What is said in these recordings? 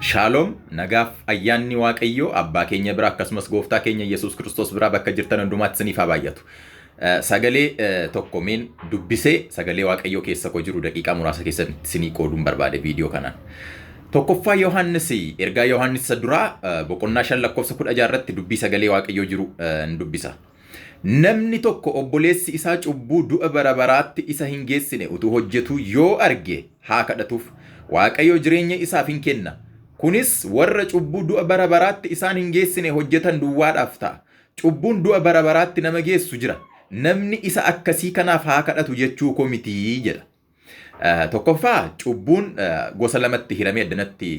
Shalom, nagaaf ayyaanni waaqayyoo abbaa keenya bira akkasumas gooftaa keenya Yesuus Kiristoos bira bakka jirtan hundumaatti isiniif haa baay'atu. Sagalee tokko meen dubbisee sagalee waaqayyoo keessa koo jiru daqiiqaa muraasa keessatti isinii qooduun barbaade viidiyoo kanaan. Tokkoffaa Yohaannis ergaa Yohaannis duraa boqonnaa 5:16 irratti dubbii sagalee waaqayyoo jiru dubbisa. Namni tokko obboleessi isaa cubbuu du'a bara baraatti isa hin geessine utuu hojjetu yoo arge haa kadhatuuf waaqayyo jireenya isaaf hin kenna. Kunis warra cubbuu du'a bara baraatti isaan hin geessine hojjetan duwwaadhaaf ta'a. Cubbuun du'a bara baraatti nama geessu jira. Namni isa akkasii kanaaf haa kadhatu jechuu koo mitii jedha. Tokkoffaa cubbuun gosa lamatti hiramee addanatti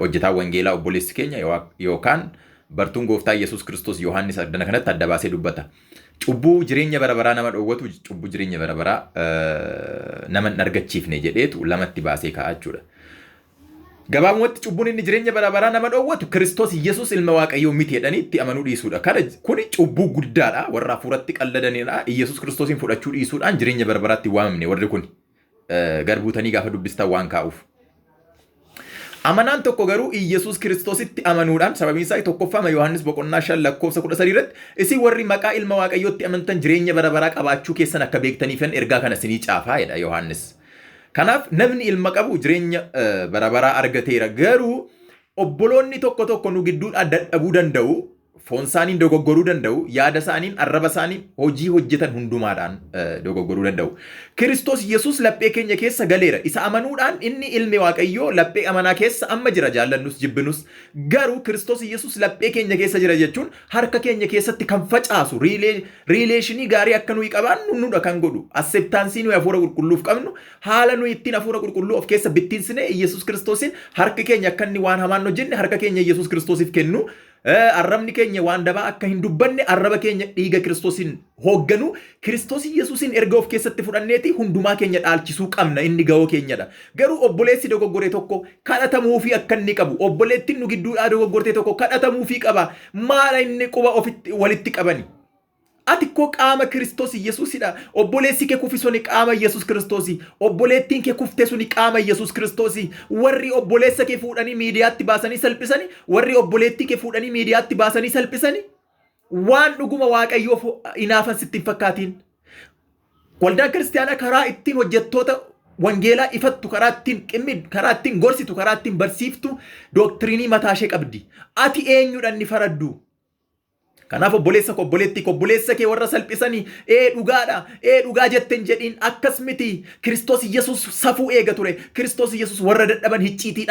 hojjetaa wangeelaa obboleessi keenya yookaan bartuun gooftaa Yesuus Kiristoos Yohaannis addana kanatti adda baasee dubbata. Cubbuu jireenya bara baraa nama dhoowwatu cubbuu jireenya bara baraa nama hin argachiifne jedheetu lamatti baasee kaa'aa jechuudha. Gabaabumatti cubbuun inni jireenya bara baraa nama dhoowwatu Kiristoos Yesuus ilma waaqayyoo miti jedhanii itti amanuu dhiisuudha. Kuni cubbuu guddaadha. Warra hafuuratti qalladanidha. Yesuus Kiristoosiin fudhachuu dhiisuudhaan jireenya bara baraatti waamamne warri kun garbuutanii gaafa dubbistan waan kaa'uuf. Amanaan tokko garuu Yesuus Kiristoositti amanuudhaan sababiin isaa tokkoffaa Yohaannis boqonnaa 5:13 irratti isin warri maqaa ilma waaqayyootti amantan jireenya bara baraa qabaachuu keessan akka beektaniifan ergaa kana isinii caafaa jedha Yohaannis. Kanaaf namni ilma qabu jireenya bara baraa argateera. Garuu obboloonni tokko nu gidduudhaan dadhabuu danda'u, foon isaaniin dogoggoruu danda'u, yaada isaaniin, arraba isaaniin hojii hojjetan hundumaadhaan dogoggoruu danda'u. Kiristoos Yesuus laphee keenya keessa galeera. Isa amanuudhaan inni ilmi waaqayyoo laphee amanaa keessa amma jira, jaallannus jibbinus. Garuu Kiristoos Yesuus laphee keenya keessa jira jechuun harka keenya keessatti kan facaasu riileeshinii gaarii akka nuyi qabaannu nudha kan godhu. Asseeptaansii nuyi hafuura qulqulluuf qabnu haala nuyi ittiin hafuura qulqulluu of keessa bittinsine Yesuus Kiristoosiin harki keenya akka inni waan hamaan hojjenne harka keenya Yesuus Kiristoosiif kennu. Arrabni keenya waan dabaa akka hin dubbanne arraba keenya dhiiga Kiristoosiin hoogganu Kiristoos Yesuusiin erga of keessatti fudhanneeti hundumaa keenya dhaalchisuu qabna inni ga'oo keenyadha. Garuu obboleessi dogoggoree tokko kadhatamuufii akka inni qabu obboleettiin nu gidduudhaa dogoggortee tokko kadhatamuufii qaba. Maala inni quba ofitti walitti qabani? Ati koo qaama Kiristoos Yesuusidha. Obboleessi kee kufe suni qaama Yesuus Kiristoosi. Obboleettiin kee kufte suni qaama Yesuus Kiristoosi. Warri obboleessa kee fuudhanii miidiyaatti baasanii salphisanii, warri obboleettii kee fuudhanii miidiyaatti baasanii salphisanii waan dhuguma waaqayyoof inaafan sitti hin fakkaatiin. Waldaan kiristaanaa karaa ittiin hojjettoota wangeelaa ifattu, karaa ittiin qimmiddu, karaa ittiin gorsitu, karaa ittiin barsiiftu dooktirinii mataa ishee qabdi. Ati eenyudhaan ni faraddu? Kanaaf obboleessa koo obboleessa kee warra salphisanii dhugaa jetten jedhiin akkas miti. Kiristoos Yesuus safuu eega ture. Kiristoos Yesuus warra dadhaban hicciitiidhaan